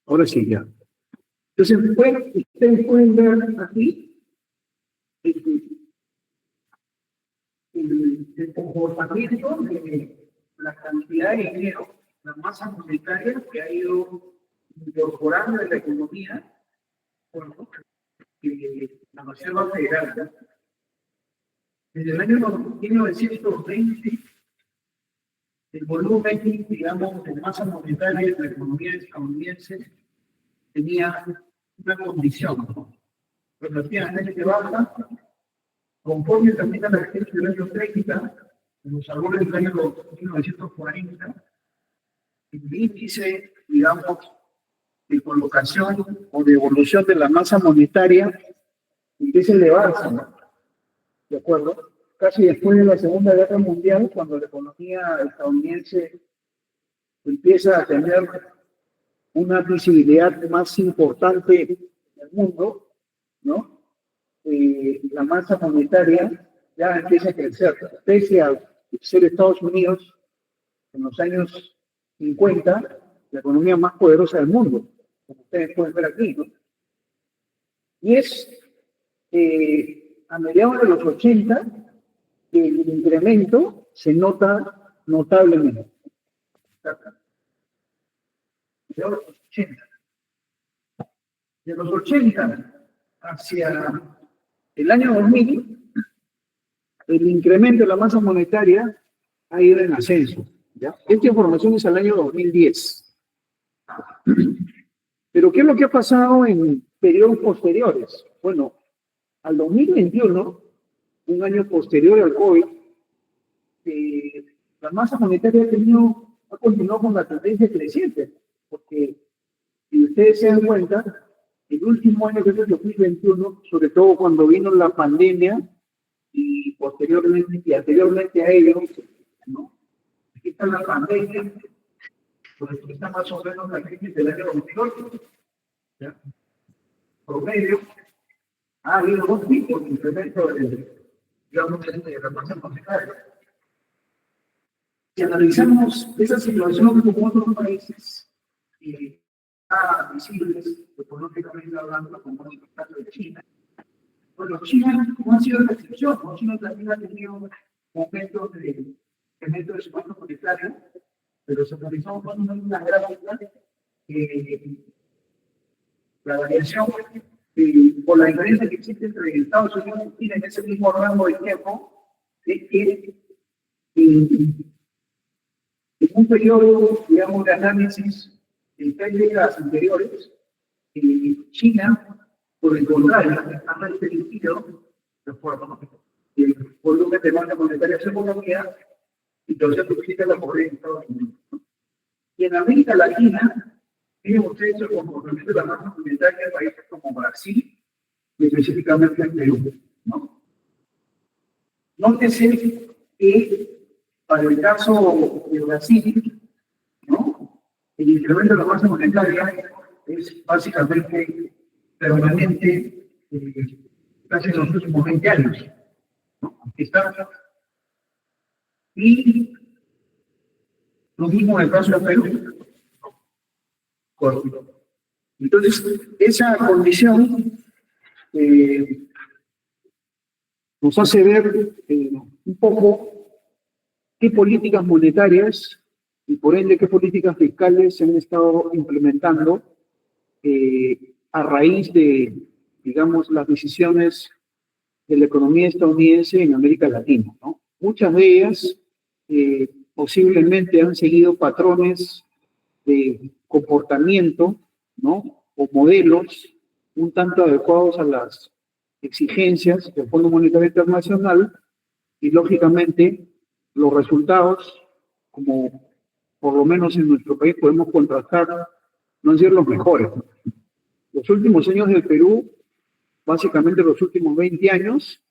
Ahora sí, ya. Entonces, ustedes pueden ver aquí el comportamiento de la cantidad de dinero, la masa monetaria que ha ido incorporando en la economía por la Reserva Federal, ¿no? Desde el año 1920, el volumen, digamos, de masa monetaria de la economía estadounidense tenía una condición, ¿no? Relativamente baja, conforme también a la crisis del año 30, en los albores del año 1940, el índice, digamos, de colocación o de evolución de la masa monetaria empieza a elevarse, ¿no? ¿De acuerdo? Casi después de la Segunda Guerra Mundial, cuando la economía estadounidense empieza a tener una visibilidad más importante en el mundo, ¿no? La masa monetaria ya empieza a crecer, pese a ser Estados Unidos en los años 50, la economía más poderosa del mundo, como ustedes pueden ver aquí, ¿no? Y es a mediados de los 80 que el incremento se nota notablemente. De los 80. De los 80 hacia el año 2000, el incremento de la masa monetaria ha ido en ascenso, ¿ya? Esta información es al año 2010. Pero ¿qué es lo que ha pasado en periodos posteriores? Bueno, al 2021, un año posterior al COVID, la masa monetaria ha continuado con la tendencia creciente, porque si ustedes se dan cuenta, el último año que es el 2021, sobre todo cuando vino la pandemia y posteriormente y anteriormente a ello, ¿no? Aquí está la pandemia, pues aquí está más o menos la crisis del año 2008, ¿ya? Promedio, ha habido dos tipos de incremento digamos, de la masa monetaria. Si analizamos esa situación como otros países, visibles, económicamente hablando, como en el caso de China, bueno, China no ha sido la excepción, ¿no? China también ha tenido momentos de incremento de su masa monetaria, pero se realizó una gráfica la variación por la diferencia que existe entre Estados Unidos y China en ese mismo rango de tiempo, es que en un periodo, digamos, de análisis en 3 décadas anteriores, China, por el contrario, ha restringido el volumen de masa monetaria de su economía y entonces duplica la pobreza en Estados Unidos. Y en América Latina, miren ustedes el comportamiento de la masa monetaria de países como Brasil y específicamente en Perú, ¿no? Nótese que para el caso de Brasil, ¿no? El incremento de la masa monetaria es básicamente permanente casi en los últimos 20 años, ¿no? Está. Y lo mismo en el caso de Perú. Entonces, esa condición nos hace ver un poco qué políticas monetarias y por ende qué políticas fiscales se han estado implementando a raíz de, digamos, las decisiones de la economía estadounidense en América Latina, ¿no? Muchas de ellas posiblemente han seguido patrones de comportamiento, ¿no? O modelos un tanto adecuados a las exigencias del Fondo Monetario Internacional y, lógicamente, los resultados, como por lo menos en nuestro país podemos contrastar, no han sido los mejores. Los últimos años del Perú, básicamente los últimos 20 años,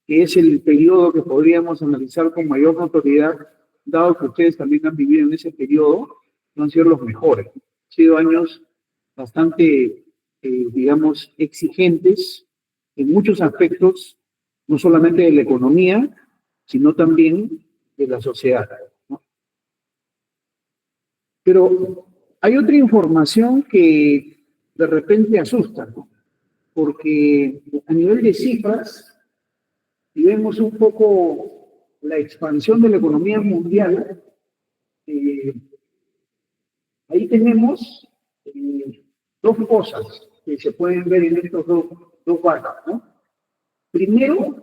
que es el periodo que podríamos analizar con mayor notoriedad, dado que ustedes también han vivido en ese periodo, no han sido los mejores. Han sido años bastante, digamos, exigentes en muchos aspectos, no solamente de la economía, sino también de la sociedad, ¿no? Pero Hay otra información que de repente asusta, ¿no? Porque a nivel de cifras, si vemos un poco la expansión de la economía mundial, eh, ahí tenemos dos cosas que se pueden ver en estos dos barras, ¿no? Primero,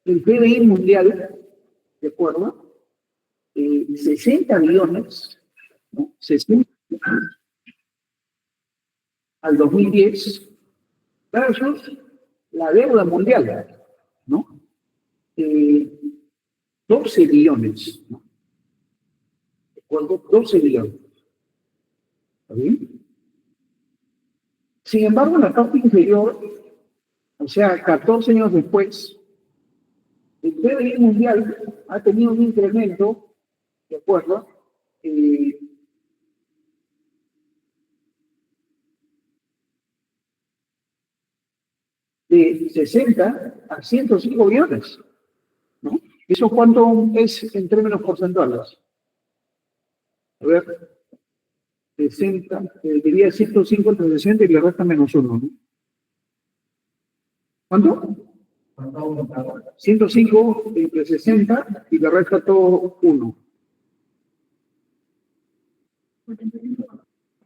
el PBI mundial, ¿de acuerdo? 60 billones, ¿no? 60 al 2010, versus la deuda mundial, ¿no? 12 billones, ¿no? ¿De acuerdo? 12 billones. ¿Está bien? Sin embargo, en la parte inferior, o sea, 14 años después, el PBI mundial ha tenido un incremento, ¿de acuerdo? De 60 a 105 billones, ¿no? ¿Eso cuánto es en términos porcentuales? A ver, 60, diría 105 entre 60 y le resta menos uno, ¿no? ¿Cuánto? 105 entre 60 y le resta todo 1.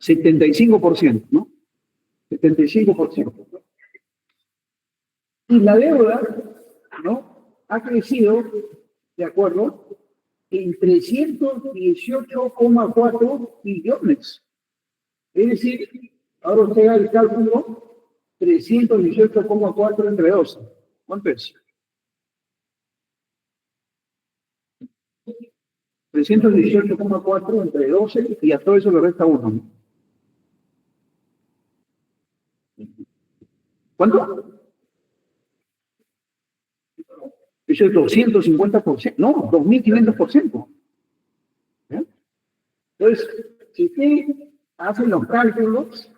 75%, ¿no? 75%. Y la deuda, ¿no? Ha crecido, ¿de acuerdo? En 318,4 billones. Es decir, ahora usted haga el cálculo, 318,4 entre 12. ¿Cuánto es? 318,4 entre 12 y a todo eso le resta 1, ¿no? ¿Cuánto? Eso es 250%, no, 2.500%. ¿Eh? Entonces, si usted hace los cálculos,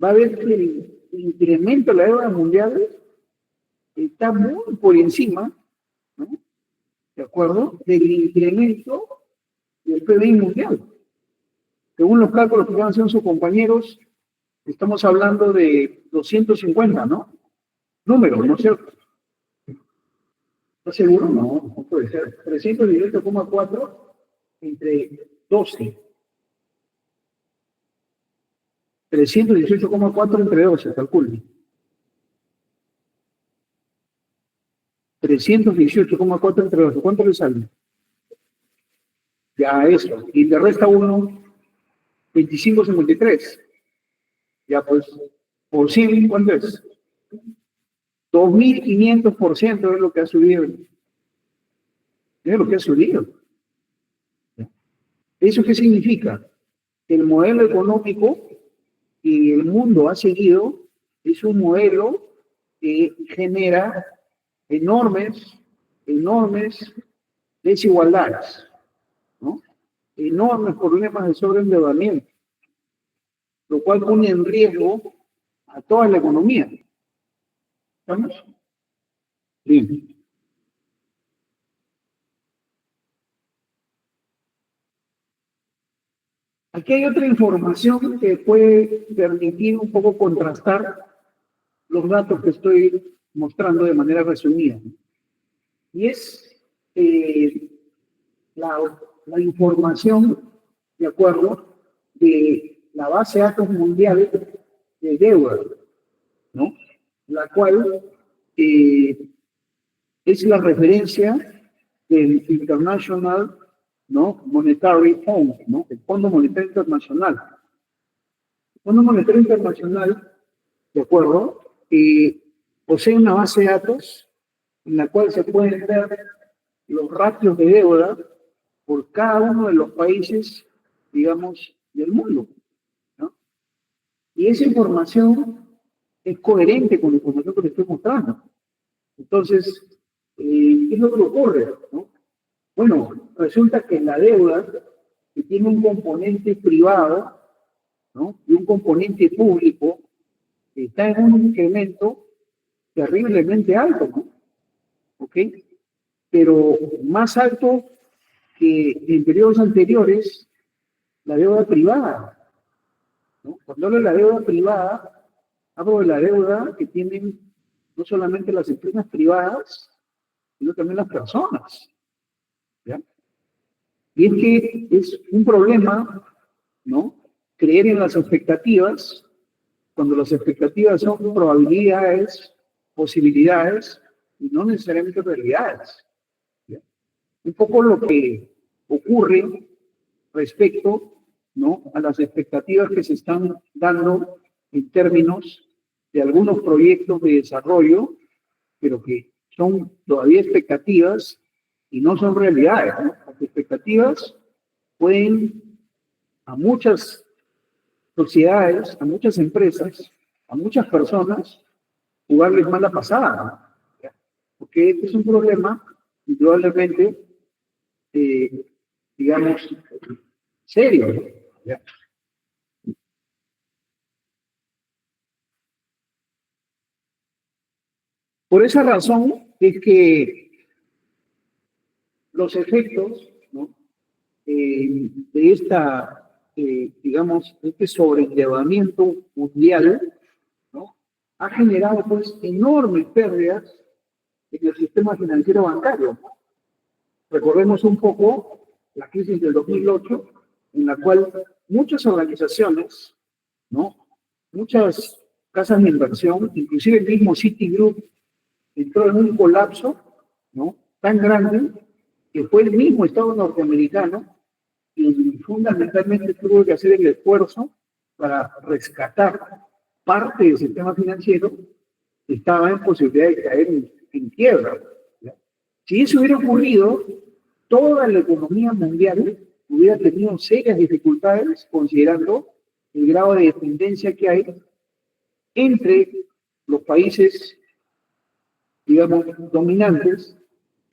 va a ver que el incremento de la deuda mundial está muy por encima, ¿no? ¿De acuerdo? Del incremento del PBI mundial. Según los cálculos que van a hacer sus compañeros, estamos hablando de 250, ¿no? Números, ¿no es cierto? ¿Estás seguro? No, no puede ser. 318,4 entre 12. 318,4 entre 12, calculen. 318,4 entre 12. ¿Cuánto le sale? Ya eso. Y le resta uno, 25,53. Ya pues, por 100, ¿cuánto es? 2.500% es lo que ha subido. Es lo que ha subido. ¿Eso qué significa? El modelo económico que el mundo ha seguido es un modelo que genera enormes desigualdades, ¿no? Enormes problemas de sobreendeudamiento, lo cual pone en riesgo a toda la economía. ¿Estamos? Bien. Aquí hay otra información que puede permitir un poco contrastar los datos que estoy mostrando de manera resumida. Y es la información, de acuerdo, de la base de datos mundial de deuda, ¿no? La cual es la referencia del International, ¿no? Monetary Fund, ¿no? El Fondo Monetario Internacional. El Fondo Monetario Internacional, de acuerdo, posee una base de datos en la cual se pueden ver los ratios de deuda por cada uno de los países, digamos, del mundo, ¿no? Y esa información es coherente con la información que les estoy mostrando. Entonces, ¿qué es lo que ocurre, ¿no? Bueno, resulta que la deuda, que tiene un componente privado, ¿no? Y un componente público, está en un incremento terriblemente alto, ¿no? ¿Ok? Pero más alto que en periodos anteriores, la deuda privada, ¿no? Cuando hablo de la deuda privada, hablo de la deuda que tienen no solamente las empresas privadas, sino también las personas, ¿ya? Y es que es un problema, ¿no? Creer en las expectativas, cuando las expectativas son probabilidades, posibilidades, y no necesariamente realidades, ¿ya? Un poco lo que ocurre respecto, ¿no?, a las expectativas que se están dando en términos de algunos proyectos de desarrollo, pero que son todavía expectativas y no son realidades, ¿no? Las expectativas pueden a muchas sociedades, a muchas empresas, a muchas personas, jugarles mala pasada, ¿no? Porque este es un problema, indudablemente, digamos, serio, ¿no? ¿Ya? Por esa razón es que los efectos, ¿no?, de esta, digamos, este sobreendeudamiento mundial, ¿no?, ha generado pues enormes pérdidas en el sistema financiero bancario. Recordemos un poco la crisis del 2008, en la cual muchas organizaciones, ¿no?, muchas casas de inversión, inclusive el mismo Citigroup, entró en un colapso, ¿no?, tan grande que fue el mismo Estado norteamericano quien fundamentalmente tuvo que hacer el esfuerzo para rescatar parte del sistema financiero que estaba en posibilidad de caer en quiebra, ¿ya? Si eso hubiera ocurrido, toda la economía mundial hubiera tenido serias dificultades considerando el grado de dependencia que hay entre los países, digamos, dominantes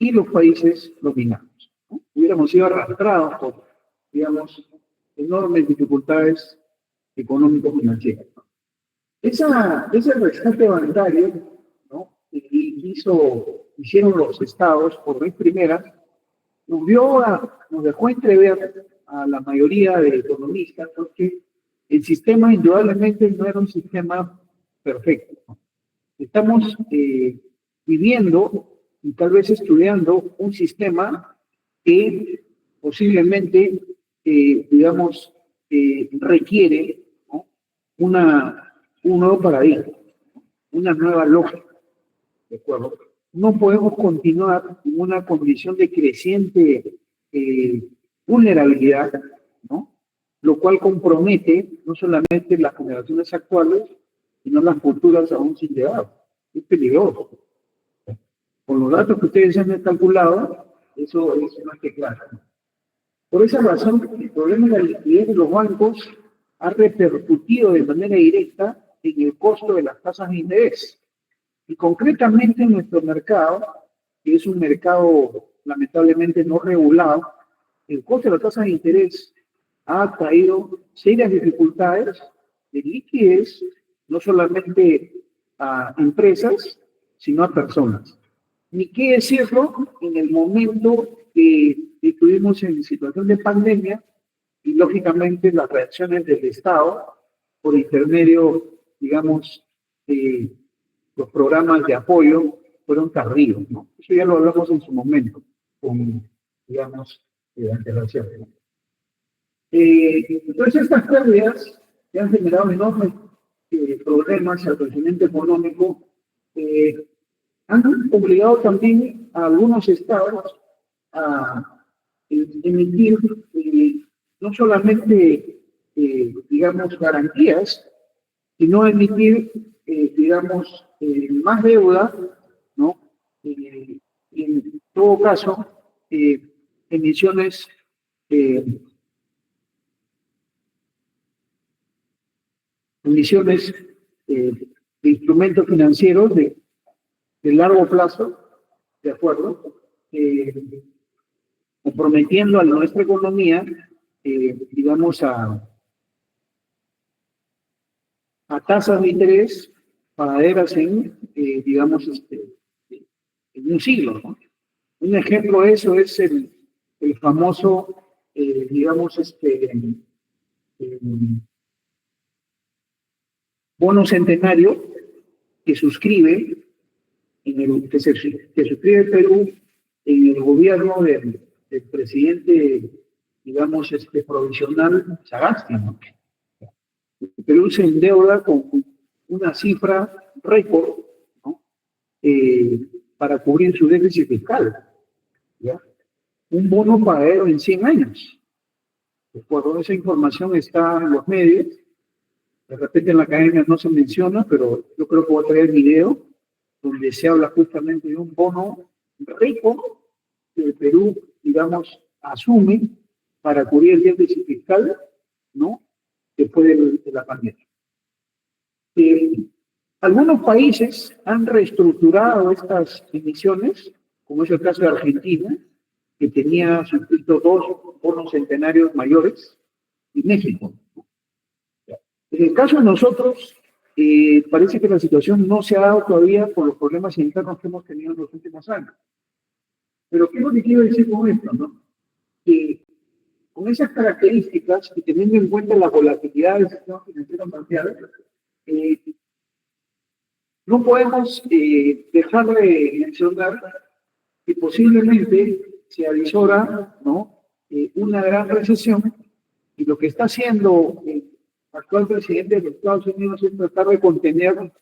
y los países dominados, ¿no? Hubiéramos sido arrastrados por, digamos, enormes dificultades económico-financieras. Ese rescate bancario, ¿no?, que hicieron los estados por vez primera, nos dejó entrever a la mayoría de economistas porque el sistema indudablemente no era un sistema perfecto, ¿no? Estamos viviendo y tal vez estudiando un sistema que posiblemente, digamos, requiere, ¿no?, un nuevo paradigma, una nueva lógica, ¿de acuerdo? No podemos continuar en una condición de creciente vulnerabilidad, ¿no?, lo cual compromete no solamente las generaciones actuales, sino las futuras aún sin llegar. Es peligroso. Con los datos que ustedes han calculado, eso es más que claro. Por esa razón, el problema de la liquidez de los bancos ha repercutido de manera directa en el costo de las tasas de interés. Y concretamente en nuestro mercado, que es un mercado lamentablemente no regulado, el costo de las tasas de interés ha traído serias dificultades de liquidez, no solamente a empresas, sino a personas. Ni qué decirlo en el momento que estuvimos en situación de pandemia y lógicamente las reacciones del Estado por intermedio, digamos, de los programas de apoyo fueron tardíos, ¿no? Eso ya lo hablamos en su momento, con, digamos, antelación, ¿no? Entonces estas pérdidas que han generado enormes problemas al crecimiento económico, han obligado también a algunos estados a emitir no solamente, digamos, garantías, sino a emitir, digamos, más deuda, ¿no? En todo caso, emisiones emisiones de instrumentos financieros de largo plazo, ¿de acuerdo? Comprometiendo a nuestra economía, digamos, a tasas de interés pagaderas en, digamos, en un siglo, ¿no? Un ejemplo de eso es el famoso, digamos, bono centenario que suscribe que suscribe el Perú en el gobierno del presidente, digamos, provisional Sagasti, ¿no? El Perú se endeuda con una cifra récord, ¿no? Para cubrir su déficit fiscal, ¿ya? Un bono pagadero en 100 años. Por esa información está en los medios. De repente en la academia no se menciona, pero yo creo que voy a traer el video donde se habla justamente de un bono rico que el Perú, digamos, asume para cubrir el déficit fiscal, ¿no? Después de la pandemia. Algunos países han reestructurado estas emisiones, como es el caso de Argentina, que tenía suscrito 2 bonos centenarios mayores, y México. En el caso de nosotros, parece que la situación no se ha dado todavía por los problemas internos que hemos tenido en los últimos años. Pero ¿qué es lo que quiero decir con esto, no? Que con esas características y teniendo en cuenta la volatilidad del sistema financiero mundial, no podemos dejar de mencionar que posiblemente se avisora, ¿no? Una gran recesión, y lo que está haciendo el actual presidente de los Estados Unidos es tratar de contener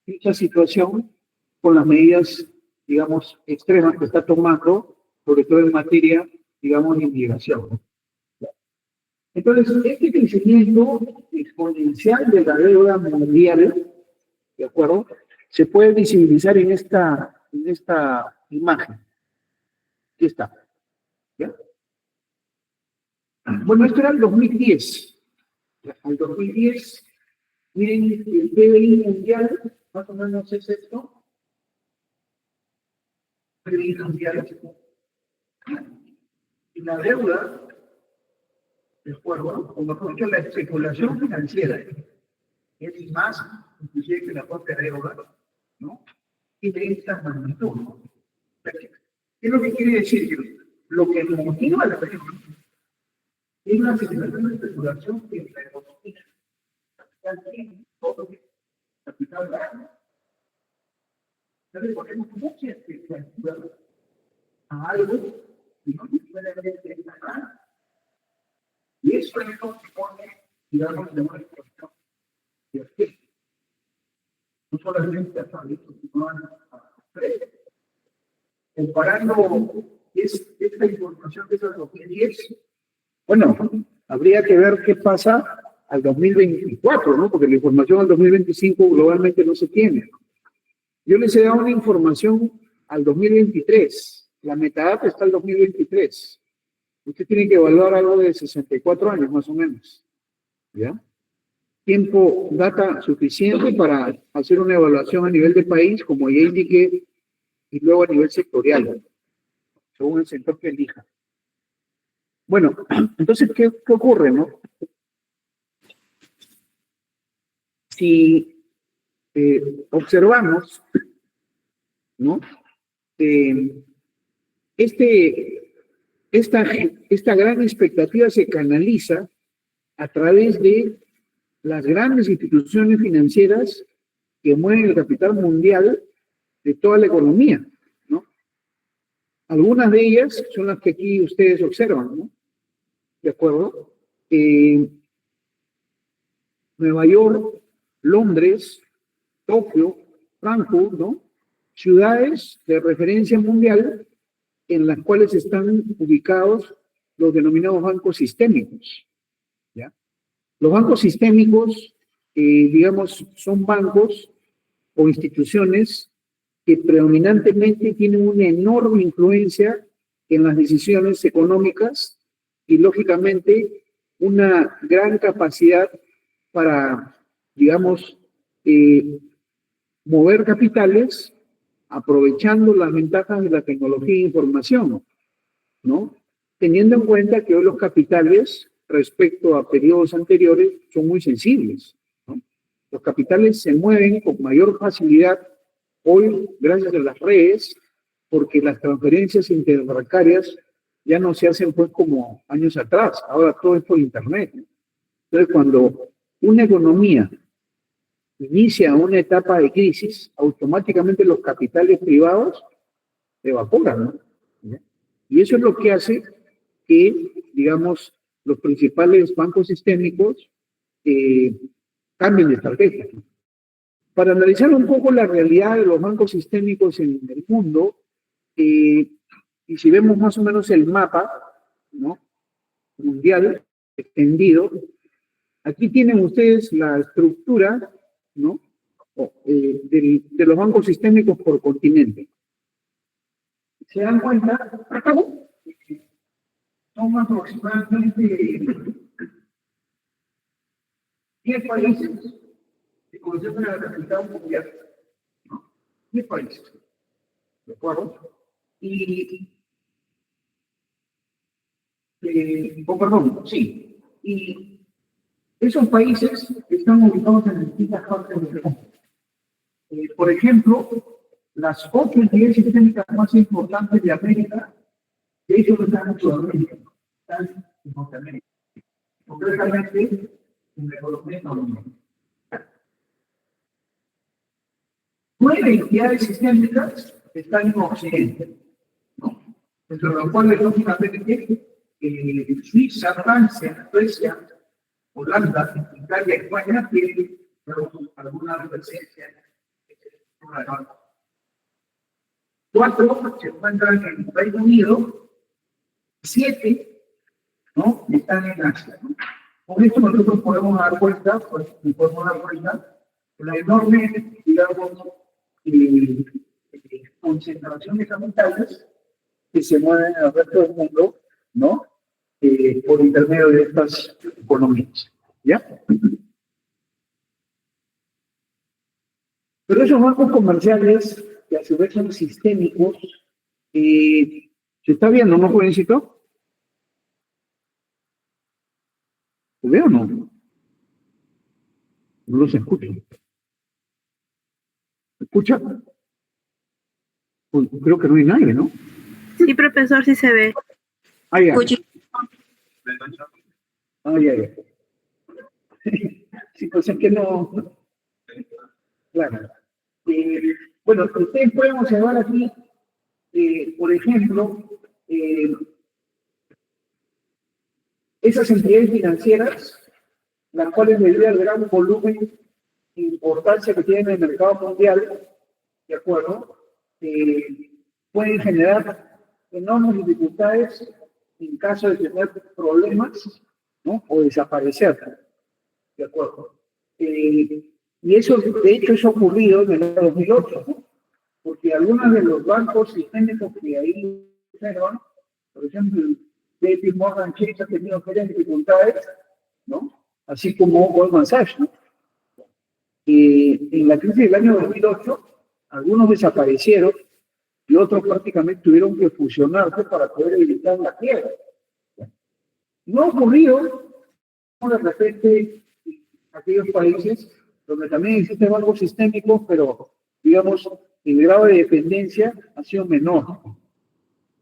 dicha situación con las medidas, digamos, extremas que está tomando, sobre todo en materia, digamos, de inmigración. Entonces, este crecimiento exponencial de la deuda mundial, ¿de acuerdo?, se puede visibilizar en esta imagen. Aquí está. ¿Ya? Bueno, esto era el 2010. Al 2010, miren, el PBI mundial, más o menos es esto. PBI mundial. Y la deuda, de acuerdo, como ejemplo, la especulación financiera, es más, inclusive que la propia deuda, ¿no? Y de esta magnitud, ¿no? ¿Qué es lo que quiere decir? Lo que motiva la película es una situación de especulación que predomina capital grande. Entonces ponemos mucha expectativa a algo que no se puede ver que es nada. Y eso es lo que pone, digamos, de una situación de acceso. No solamente a salir, sino a comparando esta información que es el 2010, bueno, habría que ver qué pasa al 2024, ¿no? Porque la información al 2025 globalmente no se tiene. Yo les he dado una información al 2023. La metadata está al 2023. Usted tiene que evaluar algo de 64 años, más o menos. ¿Ya? Tiempo, data suficiente para hacer una evaluación a nivel de país, como ya indiqué, y luego a nivel sectorial, según el sector que elija. Bueno, entonces, ¿qué ocurre, no? Si observamos, ¿no? Esta gran expectativa se canaliza a través de las grandes instituciones financieras que mueven el capital mundial de toda la economía, ¿no? Algunas de ellas son las que aquí ustedes observan, ¿no? ¿De acuerdo? Nueva York, Londres, Tokio, Frankfurt, ¿no? Ciudades de referencia mundial en las cuales están ubicados los denominados bancos sistémicos, ¿ya? Los bancos sistémicos, digamos, son bancos o instituciones que predominantemente tienen una enorme influencia en las decisiones económicas y, lógicamente, una gran capacidad para, digamos, mover capitales aprovechando las ventajas de la tecnología e información, ¿no? Teniendo en cuenta que hoy los capitales, respecto a periodos anteriores, son muy sensibles, ¿no? Los capitales se mueven con mayor facilidad hoy gracias a las redes, porque las transferencias interbancarias ya no se hacen pues como años atrás, ahora todo es por internet, ¿no? Entonces, cuando una economía inicia una etapa de crisis, automáticamente los capitales privados evaporan, ¿no? ¿Ya? Y eso es lo que hace que, digamos, los principales bancos sistémicos cambien de estrategia. Para analizar un poco la realidad de los bancos sistémicos en el mundo, y si vemos más o menos el mapa, ¿no?, mundial extendido, aquí tienen ustedes la estructura, ¿no?, de los bancos sistémicos por continente. ¿Se dan cuenta? Son aproximadamente 10 países que concentran la capital mundial, ¿no? 10 países, ¿de acuerdo? Y, sí. Y esos países están ubicados en distintas partes del mundo. Por ejemplo, las 8 entidades sistémicas más importantes de América, de hecho, no están en Sudamérica, están en Norteamérica. Concretamente, en la economía estadounidense. 9 entidades sistémicas están en Occidente, ¿no? Entre los cuales, lógicamente, Suiza, Francia, Suecia, Holanda, Italia, España tienen alguna presencia. 4 se encuentran en el Reino Unido, 7, ¿no?, están en Asia, ¿no? Con esto nosotros podemos dar cuenta, de la enorme, digamos, concentración de capitales que se mueven en el resto del mundo, ¿no?, por intermedio de estas economías, ¿ya? Pero esos bancos comerciales, que a su vez son sistémicos, ¿se está viendo, no, jovencito? ¿Lo veo o no? No los escucho. ¿Se escucha? Pues creo que no hay nadie, ¿no? Sí, profesor, sí se ve. Ah, ya. Ah, ya, ya. Sí, pues es que no. Claro. Bueno, ustedes pueden observar aquí, por ejemplo, esas entidades financieras, las cuales debido al gran volumen e importancia que tienen en el mercado mundial, ¿de acuerdo?, pueden generar enormes dificultades en caso de tener problemas, ¿no?, o desaparecer, ¿de acuerdo? Y eso, de hecho, eso ha ocurrido en el año 2008, ¿no?, porque algunos de los bancos sistémicos que ahí observan, por ejemplo, JP Morgan Chase ha tenido varias dificultades, ¿no?, así como Goldman Sachs, ¿no? En la crisis del año 2008, algunos desaparecieron y otros prácticamente tuvieron que fusionarse para poder evitar la quiebra. No ha ocurrido, de repente, en aquellos países donde también existen bancos sistémicos, pero, digamos, el grado de dependencia ha sido menor.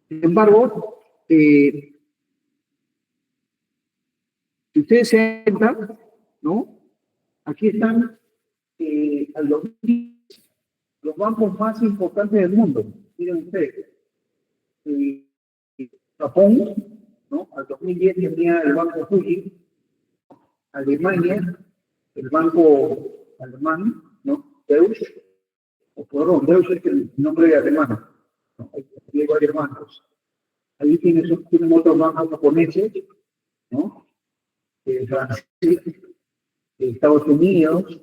Sin embargo, si ustedes se dan cuenta, ¿no?, aquí están los bancos más importantes del mundo. Miren ustedes, Japón, ¿no?, al 2010 tenía el banco Fuji. Alemania, el banco alemán, ¿no?, Deutsche, o perdón, Deutsche es el nombre de alemán, ¿no?, hay varios bancos. Ahí tienen otros bancos japoneses, ¿no?, Brasil, Estados Unidos,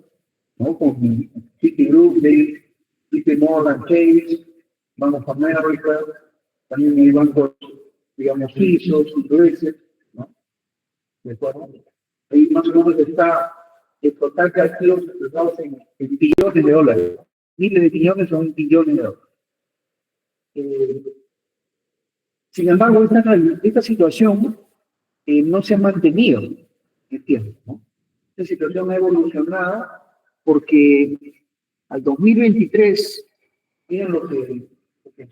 ¿no?, con Citigroup, JP Morgan Chase, Bank of America, también hay bancos, digamos, suizos, ingleses, ¿no? ¿De acuerdo? Ahí más o menos está el total de activos expresados en billones de dólares. Miles de billones son billones de dólares. Sin embargo, esta situación no se ha mantenido en el tiempo, ¿no? Esta situación ha evolucionado porque al 2023, miren lo que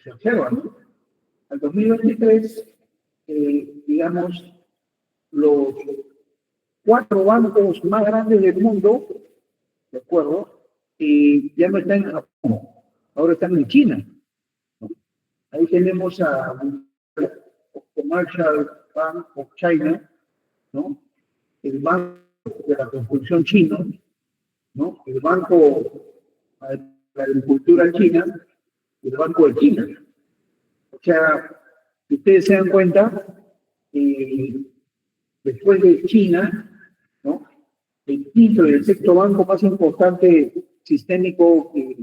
se observa, ¿no? Al 2023, digamos, 4 bancos más grandes del mundo, ¿de acuerdo? Y ya no están en Japón, ahora están en China, ¿no? Ahí tenemos a Commercial Bank of China, ¿no? El Banco de la Construcción chino, ¿no? El Banco de la Agricultura china, el Banco de China. O sea, si ustedes se dan cuenta, después de China, ¿no? El quinto y el sexto banco más importante sistémico que,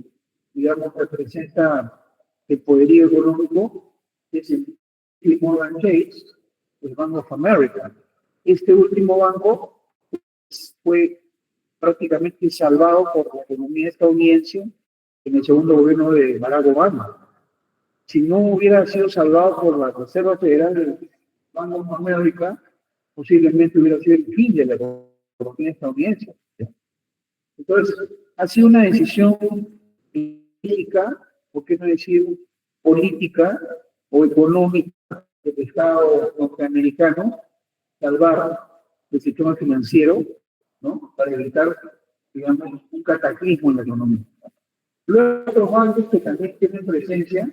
digamos, representa el poderío económico es el JP Morgan Chase, el Bank of America. Este último banco fue prácticamente salvado por la economía estadounidense en el segundo gobierno de Barack Obama. Si no hubiera sido salvado por la Reserva Federal del Bank of America, posiblemente hubiera sido el fin de la economía estadounidense. Entonces, ha sido una decisión política, ¿por qué no decir política o económica del Estado norteamericano, salvar el sistema financiero, ¿no? Para evitar, digamos, un cataclismo en la economía. Luego, otros bancos que también tienen presencia,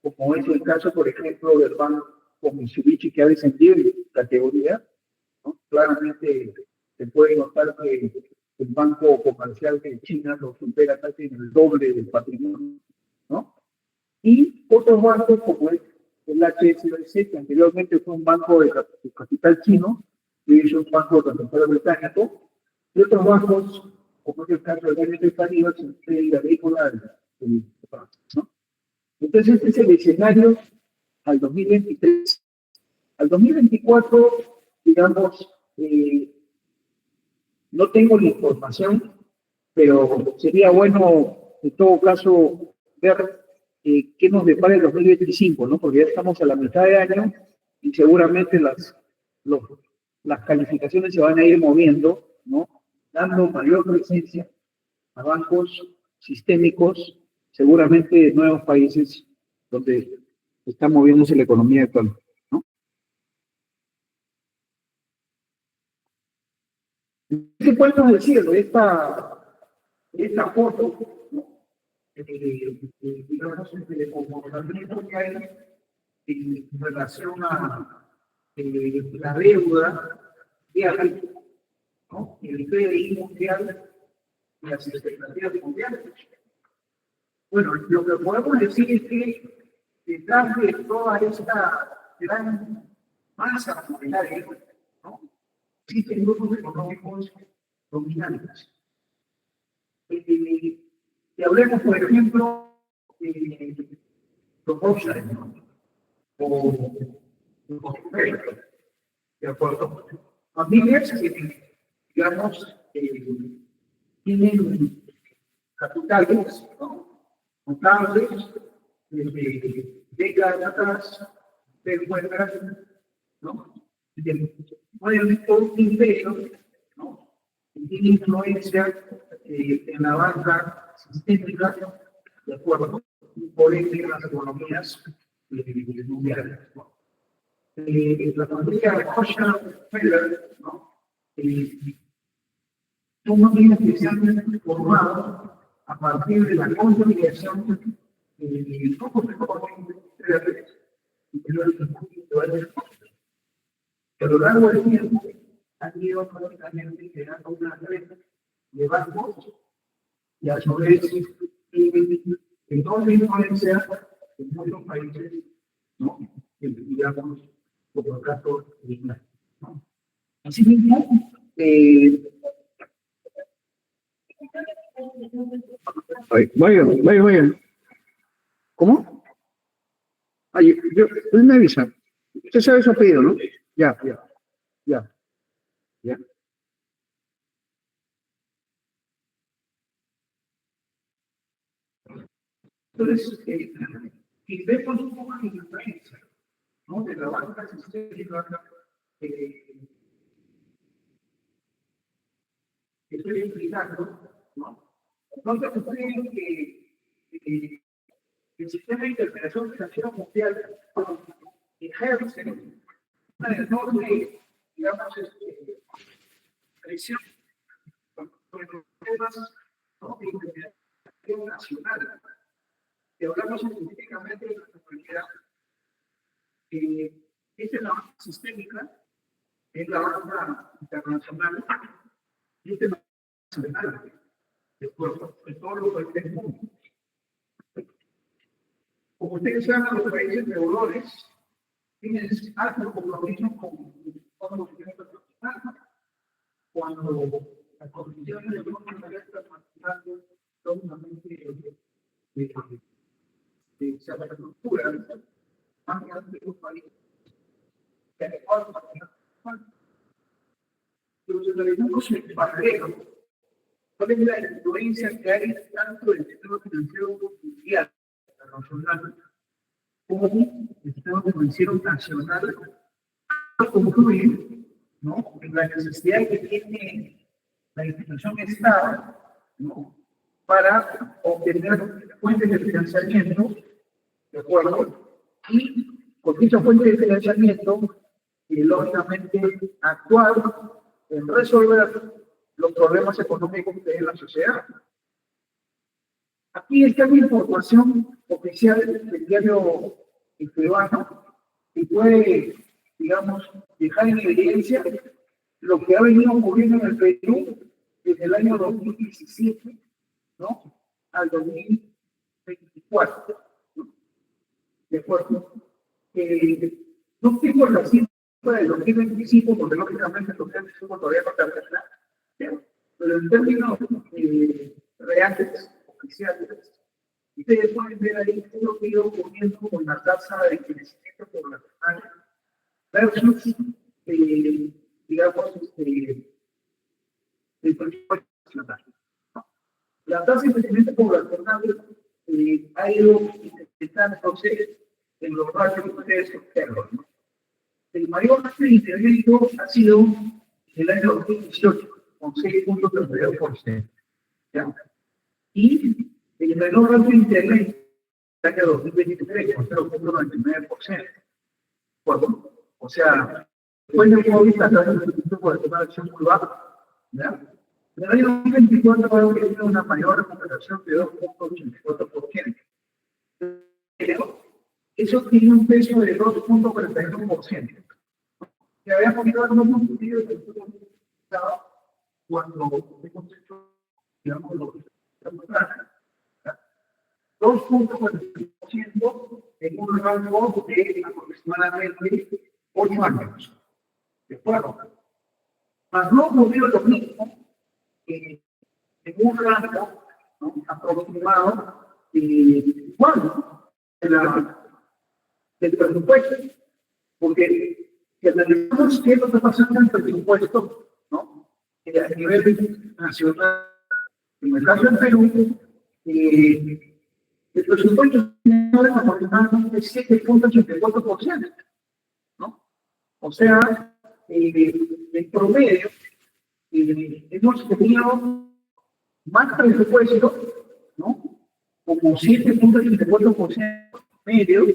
como es el caso, por ejemplo, del banco Mitsubishi, que ha descendido en categoría, ¿no? Claramente se puede notar que el banco comercial de China lo supera casi en el doble del patrimonio, ¿no? Y otros bancos como es el HSBC, que anteriormente fue un banco de capital chino, y es un banco de capital británico, y otros bancos, como es el caso del BNP Paribas, el Crédito Agrícola, ¿no? Entonces, este es el escenario al 2023. Al 2024, digamos, no tengo la información, pero sería bueno, en todo caso, ver qué nos depara el 2025, ¿no? Porque ya estamos a la mitad de año y seguramente las calificaciones se van a ir moviendo, ¿no? Dando mayor presencia a bancos sistémicos, seguramente de nuevos países donde está moviéndose la economía actual, ¿no? ¿Qué podemos decir de esta foto, ¿no? Digamos, el comportamiento que hay en relación a la deuda diaria, ¿no? El PDI mundial y las expectativas mundiales? Bueno, lo que podemos decir es que detrás de toda esta gran masa monetaria, ¿no? Existen grupos económicos dominantes. Y hablemos, por ejemplo, de los Rothschild, ¿no? O los Rockefeller, ¿de acuerdo? Familias que, digamos, tienen capitales, ¿no? Notables, desde décadas atrás, se encuentran, ¿no? Pueden todo un imperio, ¿no? Y tiene influencia en la banca sistémica, ¿de acuerdo? Y por ende en las economías mundiales, ¿no? La familia Rockefeller, ¿no? Son familias que se han formado a partir de la consolidación de grupos económicos que a lo largo del tiempo han ido prácticamente creando una red de bancos y a su vez enorme influencia en muchos países, ¿no? Digamos, como el caso de Isla, ¿no? Asimismo, vaya. ¿Cómo? Ay, él me avisa. Usted sabe su apellido, ¿no? Ya. Entonces, y vemos un poco la influencia, ¿no? De la banca sistémica que estoy explicando, ¿no? Entonces, ustedes que el sistema de intervención financiera mundial ejerce una enorme, digamos, presión sobre los temas, ¿no?, de investigación nacional. Si hablamos científicamente de la comunidad, esta es la base sistémica, es la base internacional, y este es la base nacional de todo lo que es el mundo. Como ustedes saben, los países deudores tienen alto compromiso con todos los que cuando las condiciones de los internacionales son solamente de infraestructura, más grandes de los países. Los organismos paralelos, ¿cuál es la influencia que hay tanto del sistema financiero mundial, internacional, como el sistema financiero nacional, concluye, ¿no?, en la necesidad que tiene la institución Estado, ¿no?, para obtener fuentes de financiamiento, ¿de acuerdo? Y con dicha fuente de financiamiento, lógicamente, actuar en resolver los problemas económicos que hay en la sociedad. Aquí está la información oficial del diario peruano que puede, digamos, dejar en evidencia lo que ha venido ocurriendo en el Perú desde el año 2017, ¿no?, al 2024, ¿no? ¿De acuerdo? No tengo la cifra del 2025, porque lógicamente el 2025 todavía no está registrado, pero en términos reales, oficiales, ustedes pueden ver ahí lo que ha ido ocurriendo con la tasa de crecimiento poblacional versus, digamos, el presupuesto nacional. La tasa de crecimiento poblacional ha ido incrementándose en los ratios que ustedes observan, ¿no? El mayor ratio de incremento ha sido en el año 2018, con 6.32%. Y el menor ratio de incremento en el año 2023, con 0.99%. Bueno, o sea, después del COVID, la tasa de crecimiento poblacional es muy baja. En el año 2024 va a haber una mayor recuperación de 2.84%. Pero eso tiene un peso de 2.41%. Que habíamos ido en un sentido de que cuando hemos hecho, digamos, lo que estamos haciendo, 2.41% en un rango de aproximadamente 8 años. ¿De acuerdo? Más no ocurrió lo mismo en un rango, ¿no?, aproximado igual del presupuesto, porque si analizamos qué es lo que está pasando en el presupuesto, ¿no?, a nivel nacional, en el caso del Perú, el presupuesto es aproximadamente 7.84%, ¿no? O sea, en promedio, hemos tenido más presupuesto, ¿no?, como 7.84% medio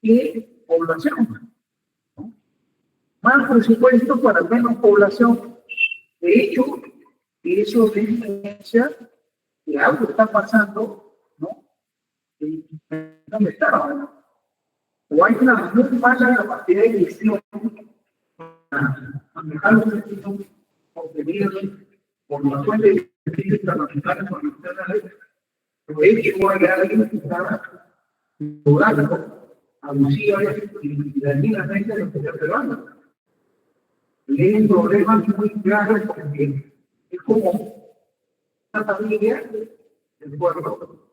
que población, ¿no? Más presupuesto para menos población. De hecho, eso es evidencia que algo está pasando, ¿no?, ¿dónde está? O hay una muy mala capacidad de gestión para manejar los servicios obtenidos por las fuentes internacionales o nacionales. De hecho, hay alguien que está logrando abusiva y dañinamente a los peruanos. Y es un problema muy grave porque es como una familia, de acuerdo,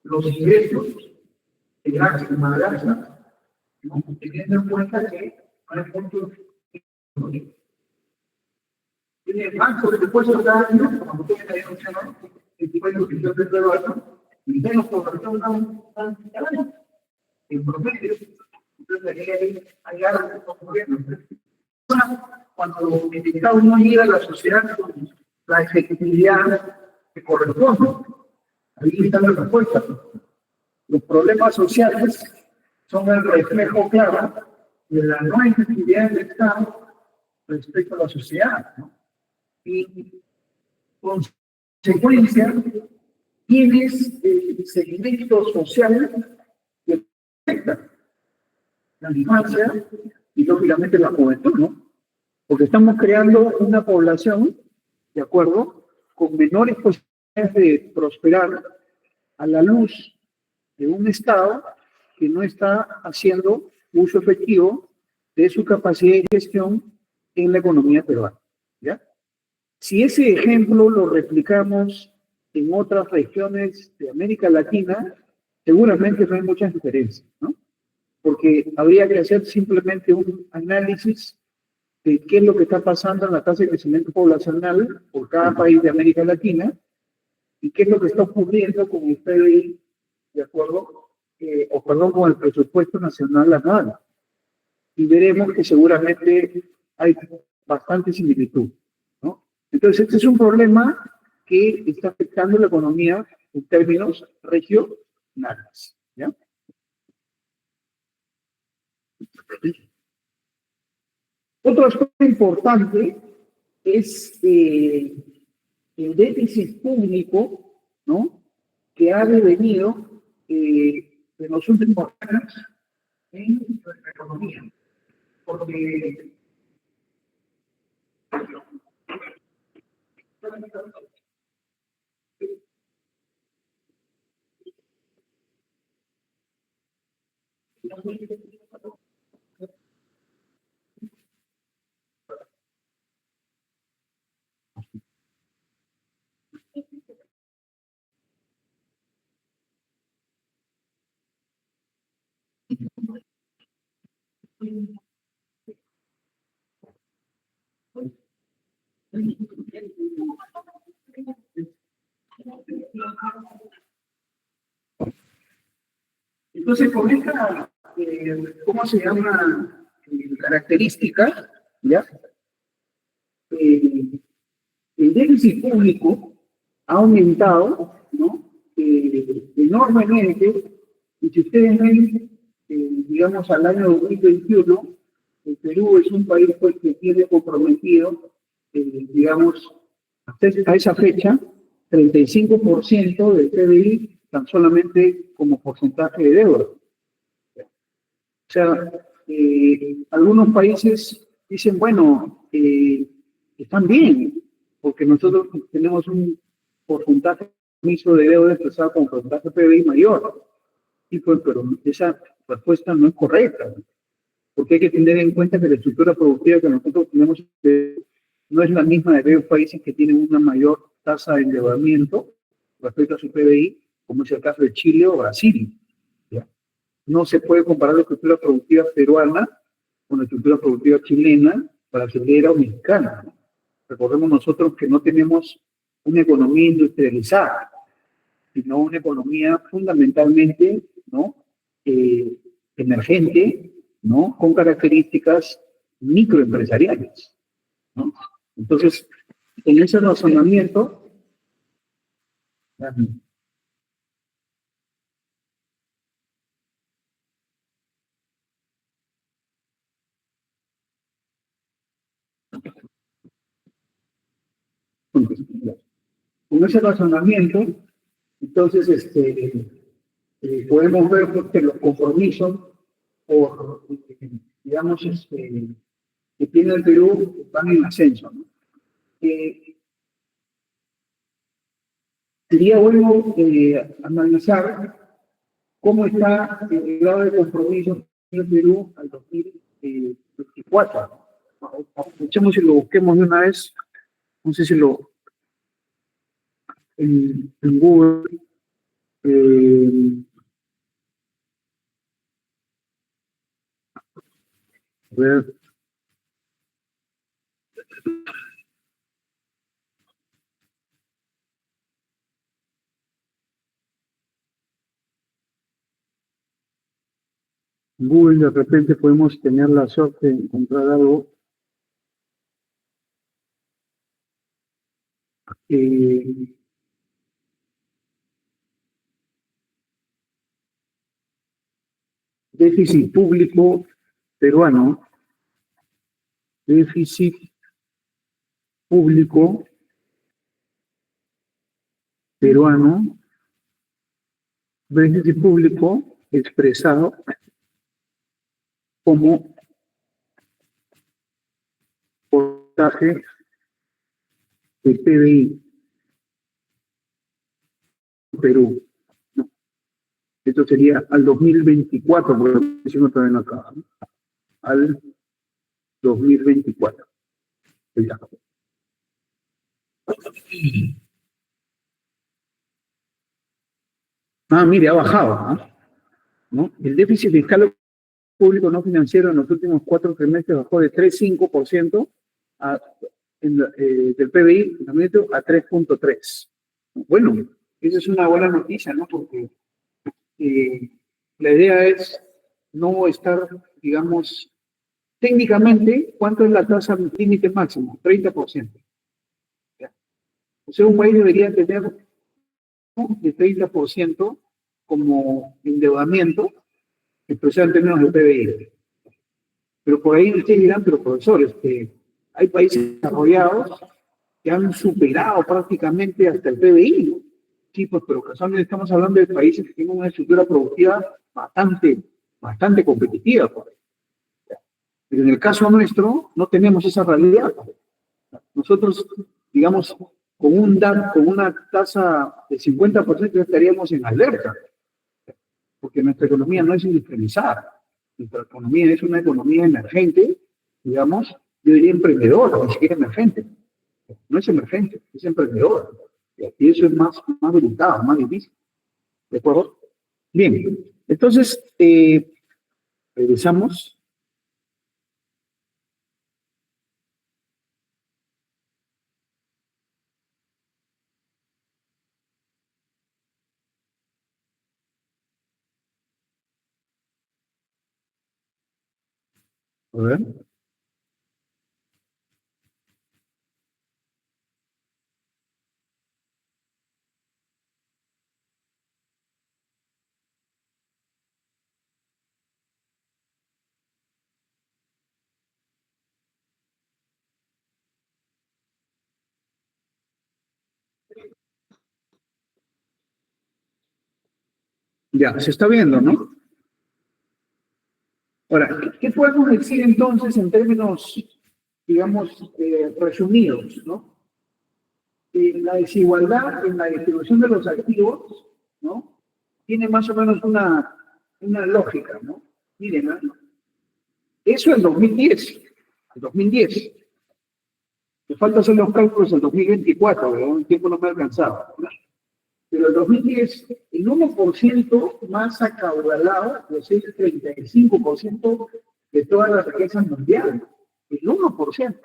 los ingresos de grasa y madraza, ¿no?, teniendo en cuenta que hay muchos tiene el banco de presupuesto cada año, como ustedes habían mencionado, el tipo de nutrición del peruano, y menos población cada año. En promedio, entonces hay algo que está ocurriendo. Cuando el Estado no llega a la sociedad con la efectividad que corresponde, ahí está la respuesta. Los problemas sociales son el reflejo claro de la no efectividad del Estado respecto a la sociedad, ¿no? en consecuencia, tienes el segmento social que afecta la infancia y lógicamente la juventud, ¿no? Porque estamos creando una población, ¿de acuerdo?, con menores posibilidades de prosperar a la luz de un Estado que no está haciendo uso efectivo de su capacidad de gestión en la economía peruana, ¿ya? Si ese ejemplo lo replicamos en otras regiones de América Latina, seguramente no hay muchas diferencias, ¿no? Porque habría que hacer simplemente un análisis de qué es lo que está pasando en la tasa de crecimiento poblacional por cada país de América Latina y qué es lo que está ocurriendo con el PBI, ¿de acuerdo? O perdón, con el presupuesto nacional anual. Y veremos que seguramente hay bastante similitud, ¿no? Entonces, este es un problema que está afectando la economía en términos regionales, ¿ya? Otro aspecto importante es el déficit público, ¿no?, que ha devenido en los últimos años en nuestra economía. Porque entonces, con esta, ¿cómo se llama? Característica, ¿ya? El déficit público ha aumentado, ¿no? Enormemente, y si ustedes ven, digamos, al año 2021, el Perú es un país pues, que tiene comprometido, digamos, a esa fecha, 35% del PBI tan solamente como porcentaje de deuda. O sea, algunos países dicen, bueno, están bien, porque nosotros tenemos un porcentaje de deuda expresado como porcentaje PBI mayor. Y pues, pero esa respuesta no es correcta, porque hay que tener en cuenta que la estructura productiva que nosotros tenemos no es la misma de aquellos países que tienen una mayor tasa de endeudamiento respecto a su PBI, como es el caso de Chile o Brasil. ¿Ya? No se puede comparar la estructura productiva peruana con la estructura productiva chilena, brasileña o mexicana, ¿no? Recordemos nosotros que no tenemos una economía industrializada, sino una economía fundamentalmente, ¿no?, emergente, ¿no?, con características microempresariales, ¿no? Entonces, en ese razonamiento, con ese razonamiento, entonces, podemos ver pues, que los compromisos por, digamos, que tiene el Perú van en ascenso, ¿no? Sería bueno analizar cómo está el grado de compromiso en el Perú al 2024. Escuchemos si lo busquemos de una vez, no sé si lo en Google. A ver. En Google de repente podemos tener la suerte de encontrar algo. Déficit público peruano, déficit público peruano, déficit público expresado como porcentaje del PBI en Perú. ¿No? Esto sería al 2024, porque lo hicimos todavía acá, ¿no? Al 2024. Ya. Mire, ha bajado, ¿no? El déficit fiscal público no financiero en los últimos 4 trimestres bajó de 3,5% del PBI a 3,3%. Bueno, esa es una buena noticia, ¿no? Porque la idea es no estar, digamos, técnicamente, ¿cuánto es la tasa límite máximo? 30%. ¿Ya? O sea, un país debería tener de 30% como endeudamiento, expresado en términos de PBI. Pero por ahí ustedes dirán, pero profesores, que hay países desarrollados que han superado prácticamente hasta el PBI, ¿no? Sí, pues, pero casualmente estamos hablando de países que tienen una estructura productiva bastante competitiva. Pues. Pero en el caso nuestro, no tenemos esa realidad. Nosotros, digamos, con una tasa de 50% ya estaríamos en alerta, porque nuestra economía no es industrializada. Nuestra economía es una economía emergente, digamos, yo diría emprendedora, ni siquiera emergente. No es emergente, es emprendedora. Y eso es más delicado, más difícil. ¿De acuerdo? Bien, entonces, regresamos. A ver. Ya, se está viendo, ¿no? Ahora, ¿qué podemos decir entonces en términos, digamos, resumidos, ¿no? La desigualdad en la distribución de los activos, ¿no? Tiene más o menos una lógica, ¿no? Miren, ¿no? Eso en 2010, el 2010. Me falta hacer los cálculos en 2024, ¿verdad? El tiempo no me ha alcanzado, ¿no? Pero en 2010, el 1% más acaudalado, es el 35% de todas las riquezas mundiales. El 1%.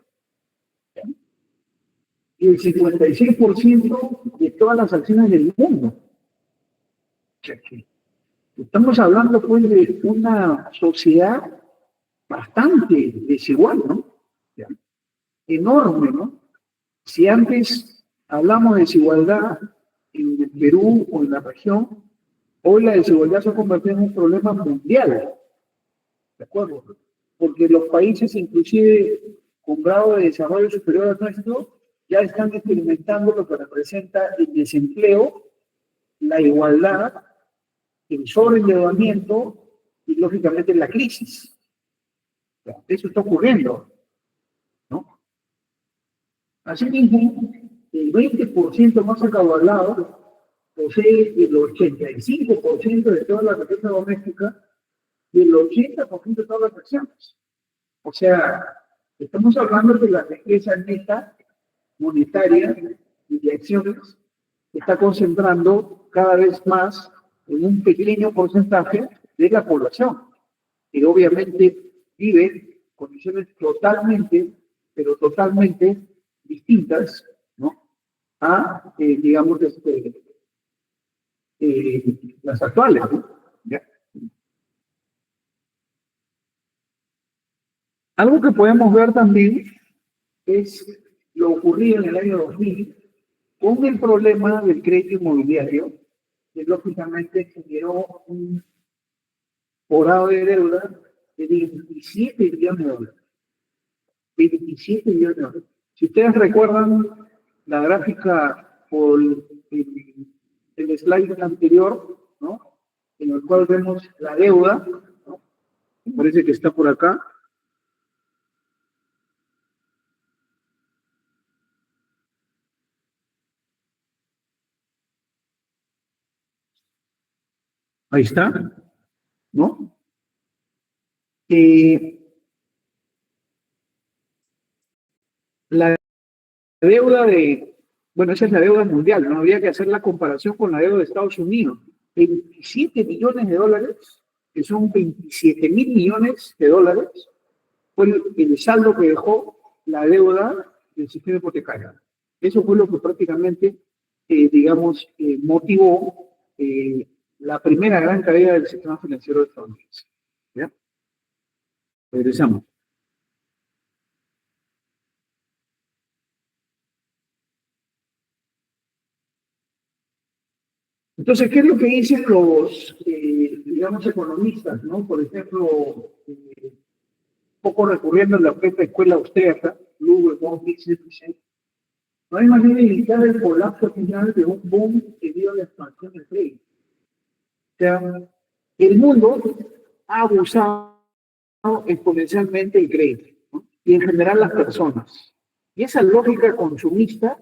Y el 56% de todas las acciones del mundo. O sea que estamos hablando pues de una sociedad bastante desigual, ¿no? ¿Ya? Enorme, ¿no? Si antes hablamos de desigualdad en el Perú o en la región, hoy la desigualdad se ha convertido en un problema mundial, ¿de acuerdo? Porque los países, inclusive con grado de desarrollo superior al nuestro, ya están experimentando lo que representa el desempleo, la igualdad, el sobreendeudamiento y, lógicamente, la crisis. Eso está ocurriendo, ¿no? Asimismo, el 20% más acaudalado posee el 85% de toda la riqueza doméstica y el 80% de todas las acciones. O sea, estamos hablando de la riqueza neta monetaria y de acciones que está concentrando cada vez más en un pequeño porcentaje de la población, que obviamente vive condiciones pero totalmente distintas, ¿no? A, digamos, las actuales, ¿no? ¿Ya? Algo que podemos ver también es lo ocurrido en el año 2000 con el problema del crédito inmobiliario, que lógicamente generó un forado de deuda de 27 billones de dólares. 27 billones de dólares. Si ustedes recuerdan la gráfica o el slide anterior, ¿no? En el cual vemos la deuda, ¿no? Me parece que está por acá. Ahí está, ¿no? La deuda bueno, esa es la deuda mundial, no habría que hacer la comparación con la deuda de Estados Unidos. 27 millones de dólares, que son 27 mil millones de dólares, fue el saldo que dejó la deuda del sistema hipotecario. Eso fue lo que prácticamente, digamos, motivó la primera gran caída del sistema financiero de Estados Unidos. ¿Ya? Regresamos. Entonces, ¿qué es lo que dicen los, digamos, economistas, ¿no? Por ejemplo, poco recurriendo a la propia escuela austríaca, Lugo, etc. No hay manera de evitar el colapso final de un boom debido a la expansión del crédito. O sea, el mundo ha abusado exponencialmente el crédito, ¿no? Y en general las personas. Y esa lógica consumista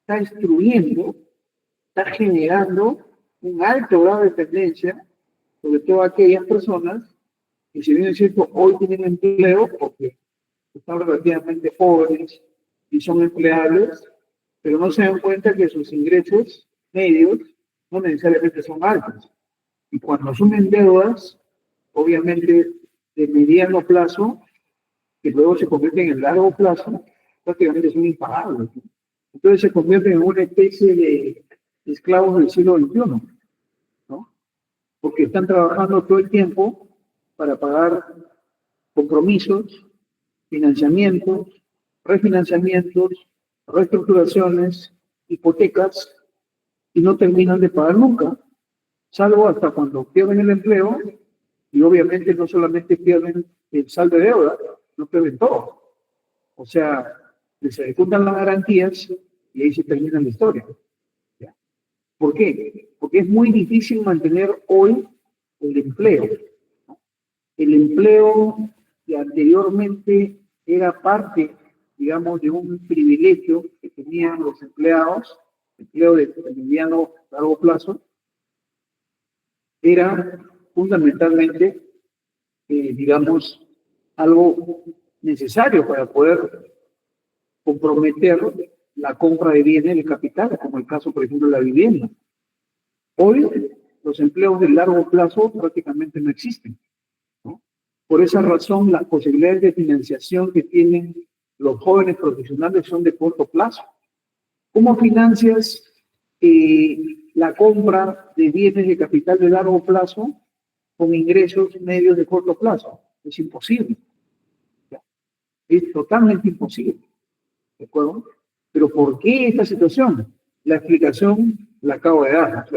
está destruyendo, está generando un alto grado de dependencia, sobre todo aquellas personas que, si bien es cierto, hoy tienen empleo porque están relativamente jóvenes y son empleables, pero no se dan cuenta que sus ingresos medios no necesariamente son altos. Y cuando asumen deudas, obviamente de mediano plazo, que luego se convierten en largo plazo, prácticamente son impagables. Entonces se convierten en una especie de esclavos del siglo XXI, ¿no? Porque están trabajando todo el tiempo para pagar compromisos, financiamientos, refinanciamientos, reestructuraciones, hipotecas, y no terminan de pagar nunca, salvo hasta cuando pierden el empleo, y obviamente no solamente pierden el saldo de deuda, no pierden todo. O sea, les ejecutan las garantías y ahí se termina la historia. ¿Ya? ¿Por qué? Porque es muy difícil mantener hoy el empleo. El empleo que anteriormente era parte, digamos, de un privilegio que tenían los empleados, empleo de mediano largo plazo, era fundamentalmente, digamos, algo necesario para poder comprometer la compra de bienes de capital, como el caso, por ejemplo, de la vivienda. Hoy los empleos de largo plazo prácticamente no existen, ¿no? Por esa razón, las posibilidades de financiación que tienen los jóvenes profesionales son de corto plazo. ¿Cómo financias la compra de bienes de capital de largo plazo con ingresos medios de corto plazo? Es imposible. Es totalmente imposible. ¿De acuerdo? Pero ¿por qué esta situación? La explicación la acabo de dar.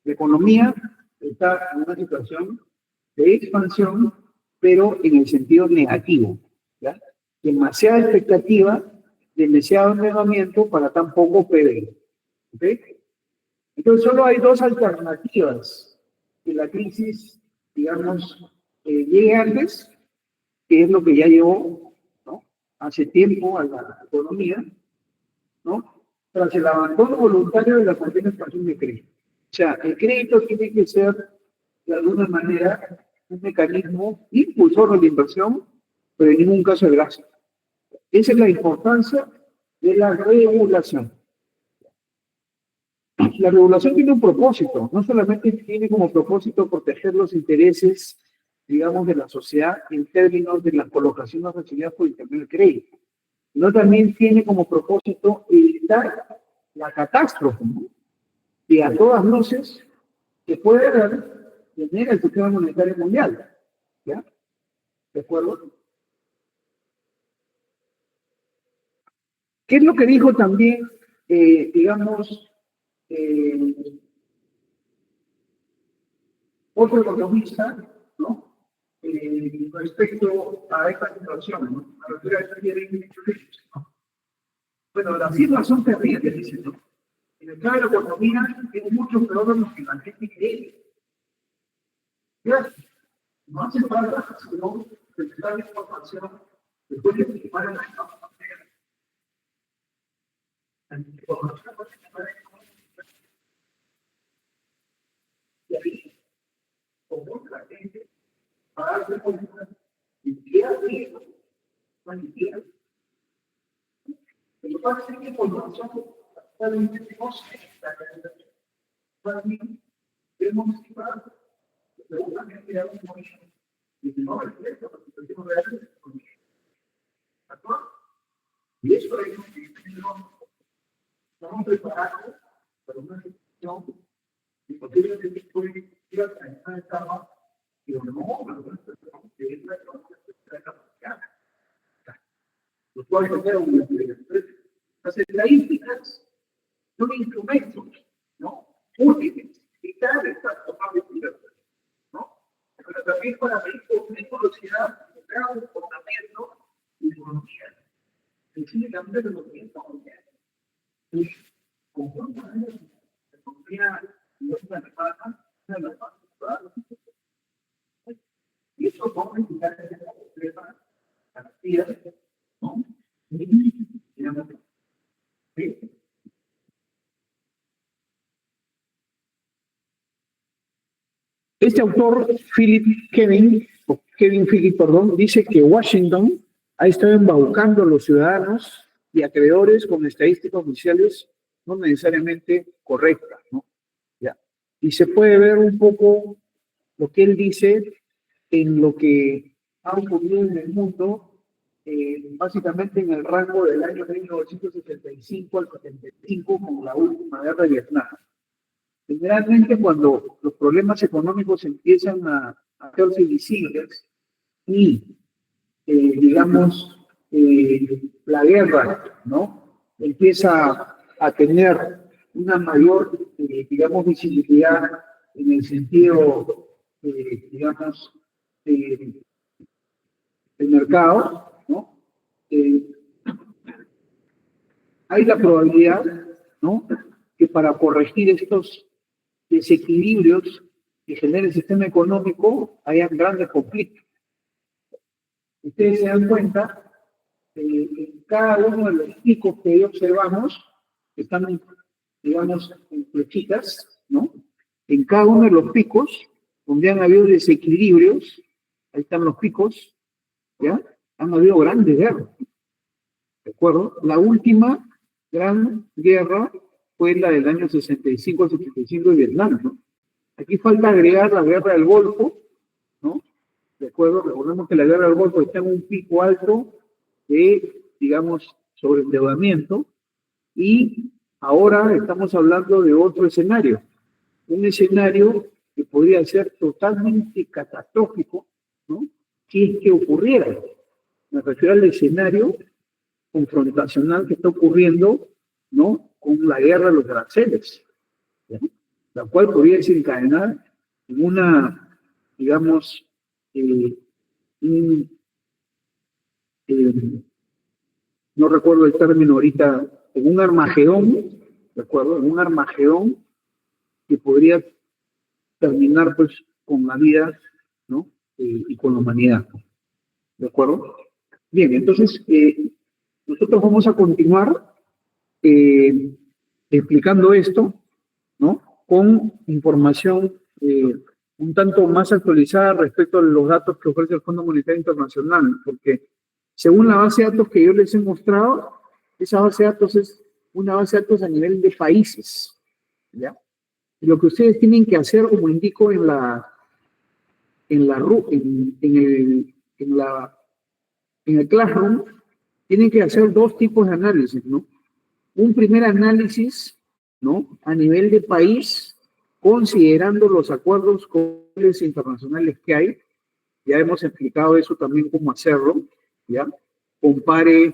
La economía está en una situación de expansión, pero en el sentido negativo. ¿Ya? Demasiada expectativa, demasiado endeudamiento para tan poco PDI. ¿Okay? Entonces, solo hay dos alternativas que la crisis, digamos, llegue antes, que es lo que ya llevó, ¿no? Hace tiempo a la economía, ¿no? Tras el abandono voluntario de la continua expansión de crédito. O sea, el crédito tiene que ser, de alguna manera, un mecanismo impulsor de la inversión, pero en ningún caso el gasto. Esa es la importancia de la regulación. La regulación tiene un propósito, no solamente tiene como propósito proteger los intereses, digamos, de la sociedad en términos de las colocaciones recibidas por intermedio del crédito, sino también tiene como propósito evitar la catástrofe, ¿no? Que a todas luces se puede ver en el sistema monetario mundial. ¿Ya? ¿De acuerdo? ¿Qué es lo que dijo también, digamos, otro economista, ¿no? Respecto a esta situación, ¿no? Me refiero a esta idea de, ¿no? Bueno, las cifras son terribles, dicen, ¿no? En el caso de la economía es mucho peor de lo que la gente cree. Ya, no hace falta, sino presentar la información después de que para la y ahí, como la gente, para darse cuenta de qué hacer, manipular. Lo que pasa es que por nosotros, actualmente no se está creando. También hemos llevado seguramente a un movimiento y no es cierto, porque tenemos que ver con actual. Y eso es lo que estamos preparados para una gestión y posiblemente puede ir a esta etapa, pero no, que es la capacidad. Los cuales son las estadísticas son instrumentos, ¿no? Útiles, vitales para tomar decisiones, ¿no? Pero también para medir velocidad, grado, comportamiento y economía. Sencillamente de lo que estamos viendo. Y conjuntamente, la economía no es una hermana, una hermana, y eso pone en lugar de la problema, garantía, ¿no? Este autor, Kevin Philip, perdón, dice que Washington ha estado embaucando a los ciudadanos y acreedores con estadísticas oficiales no necesariamente correctas, ¿no? Ya. Y se puede ver un poco lo que él dice en lo que ha ocurrido en el mundo, básicamente en el rango del año 1965 al 75, con la última guerra de Vietnam. Generalmente cuando los problemas económicos empiezan a hacerse visibles y, digamos, la guerra, ¿no? Empieza a tener una mayor, digamos, visibilidad en el sentido, digamos, del mercado, ¿no? Hay la probabilidad, ¿no?, que para corregir estos desequilibrios que genera el sistema económico hayan grandes conflictos. Ustedes se dan cuenta en cada uno de los picos que hoy observamos, que están, digamos, en flechitas, ¿no? En cada uno de los picos donde han habido desequilibrios, ahí están los picos, ¿ya? Han habido grandes guerras, ¿de acuerdo? La última gran guerra fue la del año 65 al 75 de Vietnam, ¿no? Aquí falta agregar la guerra del Golfo, ¿no? ¿De acuerdo? Recordemos que la guerra del Golfo está en un pico alto de, digamos, sobreendeudamiento, y ahora estamos hablando de otro escenario, un escenario que podría ser totalmente catastrófico, ¿no? Si es que ocurriera. Me refiero al escenario confrontacional que está ocurriendo, ¿no?, con la guerra de los aranceles, ¿no?, la cual podría desencadenar en una, digamos, no recuerdo el término ahorita, en un Armagedón, ¿de acuerdo? En un Armagedón que podría terminar, pues, con la vida, ¿no?, y con la humanidad, ¿de acuerdo? Bien, entonces, nosotros vamos a continuar explicando esto, ¿no?, con información un tanto más actualizada respecto a los datos que ofrece el Fondo Monetario Internacional, porque según la base de datos que yo les he mostrado, esa base de datos es una base de datos a nivel de países, ¿ya? Y lo que ustedes tienen que hacer, como indico en el Classroom, tienen que hacer dos tipos de análisis, ¿no? Un primer análisis, ¿no?, a nivel de país, considerando los acuerdos comerciales internacionales que hay. Ya hemos explicado eso también, cómo hacerlo, ¿ya? Compare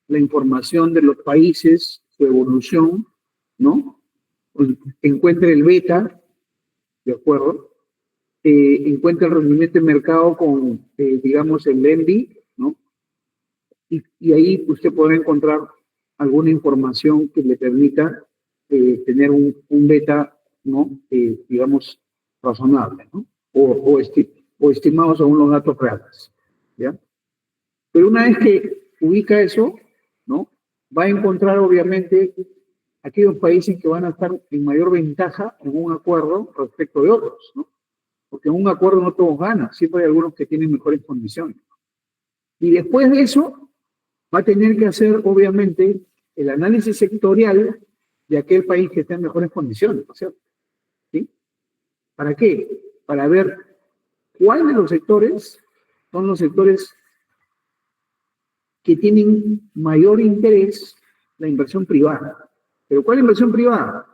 la información de los países, su evolución, ¿no? Encuentre el beta, ¿de acuerdo? Encuentre el rendimiento de mercado con, digamos, el lending, ¿no? Y ahí usted podrá encontrar alguna información que le permita tener un beta, ¿no? Digamos, razonable, ¿no? O estimados según los datos reales, ¿ya? Pero una vez que ubica eso, ¿no? Va a encontrar, obviamente, aquellos países que van a estar en mayor ventaja en un acuerdo respecto de otros, ¿no? Porque en un acuerdo no todos ganan, siempre hay algunos que tienen mejores condiciones. Y después de eso, va a tener que hacer, obviamente, el análisis sectorial de aquel país que está en mejores condiciones, ¿no es cierto? ¿Sí? ¿Para qué? Para ver cuáles de los sectores son los sectores que tienen mayor interés la inversión privada. ¿Pero cuál inversión privada?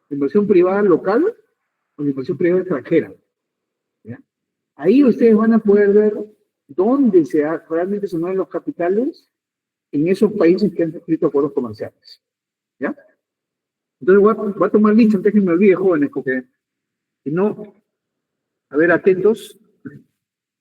¿La inversión privada local o la inversión privada extranjera? ¿Ya? Ahí ustedes van a poder ver dónde realmente se mueven los capitales en esos países que han suscrito acuerdos comerciales. ¿Ya? Entonces voy a tomar lista antes que me olvide, jóvenes, porque si no, a ver, atentos.